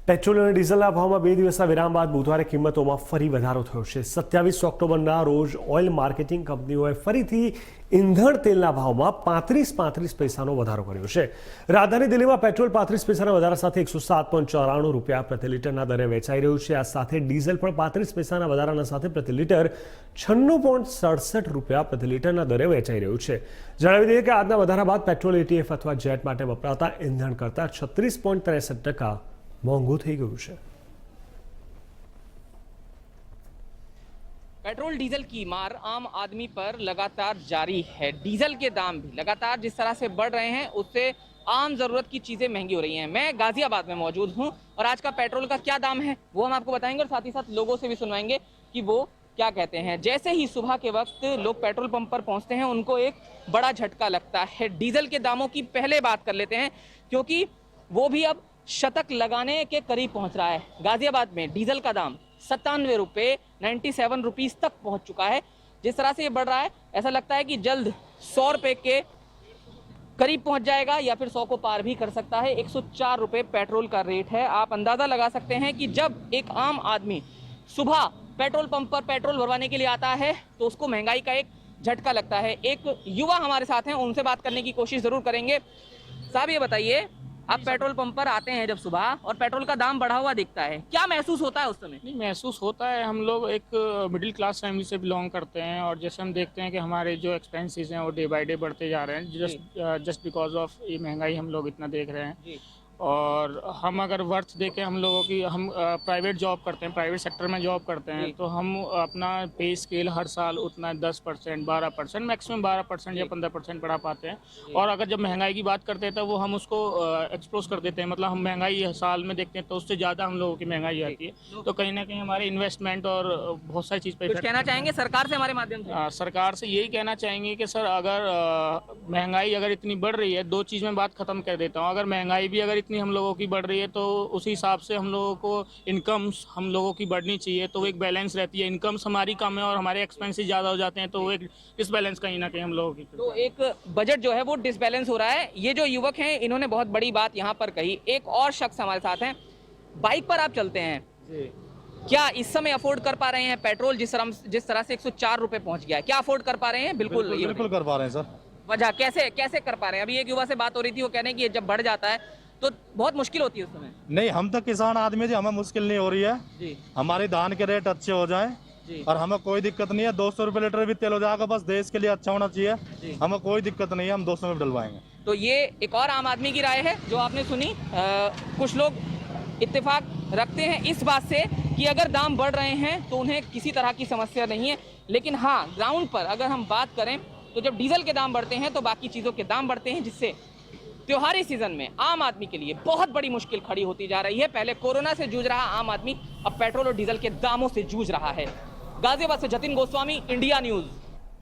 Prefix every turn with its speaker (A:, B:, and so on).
A: Petrol અને ડીઝલના ભાવમાં 2 દિવસના વિરામ બાદ બુધવારે કિંમતોમાં ફરી વધારો થયો છે। 27 ઓક્ટોબરના રોજ ઓઇલ માર્કેટિંગ કંપનીઓએ ફરીથી ઈંધણ તેલના ભાવમાં 35 પૈસાનો વધારો કર્યો છે। રાજધાની દિલ્હીમાં પેટ્રોલ 35 પૈસાના વધારા સાથે 107.94 રૂપિયા પ્રતિ લીટરના દરે વેચાઈ રહ્યું છે। આ સાથે ડીઝલ પણ 35 પૈસાના વધારાના સાથે પ્રતિ લીટર 96.67 રૂપિયા પ્રતિ લીટરના દરે વેચાઈ રહ્યું છે। જણાવી દઈએ કે આજના વધારા બાદ પેટ્રોલ એટીએફ અથવા જેટ માટે વપરાતા ઈંધણ કરતાં 36.63% महंगू थी गयु है।
B: पेट्रोल डीजल की मार आम आदमी पर लगातार जारी है। डीजल के दाम भी लगातार जिस तरह से बढ़ रहे हैं उससे आम जरूरत की चीजें महंगी हो रही हैं। मैं गाजियाबाद में मौजूद हूं और आज का पेट्रोल का क्या दाम है वो हम आपको बताएंगे और साथ ही साथ लोगों से भी सुनवाएंगे कि वो क्या कहते हैं। जैसे ही सुबह के वक्त लोग पेट्रोल पंप पर पहुंचते हैं उनको एक बड़ा झटका लगता है। डीजल के दामों की पहले बात कर लेते हैं क्योंकि वो भी अब शतक लगाने के करीब पहुंच रहा है। गाजियाबाद में डीजल का दाम 97 रुपये 97 रुपीज़ तक पहुंच चुका है। जिस तरह से ये बढ़ रहा है ऐसा लगता है कि जल्द 100 रुपये के करीब पहुंच जाएगा या फिर 100 को पार भी कर सकता है। 104 रुपये पेट्रोल का रेट है। आप अंदाज़ा लगा सकते हैं कि जब एक आम आदमी सुबह पेट्रोल पंप पर पेट्रोल भरवाने के लिए आता है तो उसको महंगाई का एक झटका लगता है। एक युवा हमारे साथ हैं, उनसे बात करने की कोशिश ज़रूर करेंगे। साहब ये बताइए, आप पेट्रोल पंप पर आते हैं जब सुबह और पेट्रोल का दाम बढ़ा हुआ दिखता है, क्या महसूस होता है उस समय?
C: नहीं, महसूस होता है। हम लोग एक मिडिल क्लास फैमिली से बिलोंग करते हैं और जैसे हम देखते हैं कि हमारे जो एक्सपेंसेस हैं वो डे बाय डे बढ़ते जा रहे हैं जस्ट बिकॉज ऑफ ये महंगाई हम लोग इतना देख रहे हैं।
B: जी।
C: और हम अगर वर्थ देखें हम लोगों की, हम प्राइवेट जॉब करते हैं, प्राइवेट सेक्टर में जॉब करते हैं, तो हम अपना पे स्केल हर साल उतना 10% 12% मैक्सिमम 12% या 15% बढ़ा पाते हैं। और अगर जब महंगाई की बात करते हैं तो वो हम उसको एक्सपोज कर देते हैं, मतलब हम महंगाई साल में देखते हैं तो उससे ज़्यादा हम लोगों की महंगाई आती है। तो कहीं ना कहीं हमारे इन्वेस्टमेंट और बहुत सारी चीज़ पर
B: कुछ कहना चाहेंगे सरकार से हमारे माध्यम से?
C: सरकार से यही कहना चाहेंगे कि सर अगर महंगाई अगर इतनी बढ़ रही है, दो चीज़ में बात ख़त्म कर देता हूँ। अगर महंगाई भी अगर इतनी हम लोगों की बढ़ रही है तो उसी हिसाब से हम लोगों को इनकम्स हम लोगों की बढ़नी चाहिए, तो एक बैलेंस रहती है। इनकम्स हमारी कम है और हमारे एक्सपेंसेस ज़्यादा हो जाते हैं तो वो एक डिसबैलेंस कहीं ना कहीं हम लोगों की,
B: तो एक बजट जो है वो डिसबैलेंस हो रहा है। ये जो युवक हैं इन्होंने बहुत बड़ी बात यहाँ पर कही। एक और शख्स हमारे साथ हैं, बाइक पर आप चलते हैं, क्या इस समय अफोर्ड कर पा रहे हैं पेट्रोल जिस तरह से 104 रुपये पहुँच गया है, क्या अफोर्ड कर पा रहे हैं? बिल्कुल
D: कर पा रहे हैं सर।
B: वजह कैसे कर पा रहे हैं? अभी एक युवा से बात हो रही थी, वो कह रहे हैं कि ये जब बढ़ जाता है तो बहुत मुश्किल होती है उस समय।
D: नहीं, हम तो किसान आदमी जी, हमें मुश्किल नहीं हो रही है
B: जी।
D: हमारे धान के रेट अच्छे हो जाएं
B: जी।
D: और हमें कोई दिक्कत नहीं है। 200 रुपये लीटर भी तेल हो जाएगा, बस देश के लिए अच्छा होना चाहिए। हमें कोई दिक्कत नहीं है, हम 200 में डलवाएंगे।
B: तो ये एक और आम आदमी की राय है जो आपने सुनी। कुछ लोग इत्तेफाक रखते हैं इस बात से कि अगर दाम बढ़ रहे हैं तो उन्हें किसी तरह की समस्या नहीं है, लेकिन हाँ ग्राउंड पर अगर हम बात करें तो जब डीजल के दाम बढ़ते हैं तो बाकी चीज़ों के दाम बढ़ते हैं, जिससे त्योहारी सीजन में आम आदमी के लिए बहुत बड़ी मुश्किल खड़ी होती जा रही है। पहले कोरोना से जूझ रहा आम आदमी अब पेट्रोल और डीजल के दामों से जूझ रहा है। गाजियाबाद से जतिन गोस्वामी, इंडिया न्यूज़।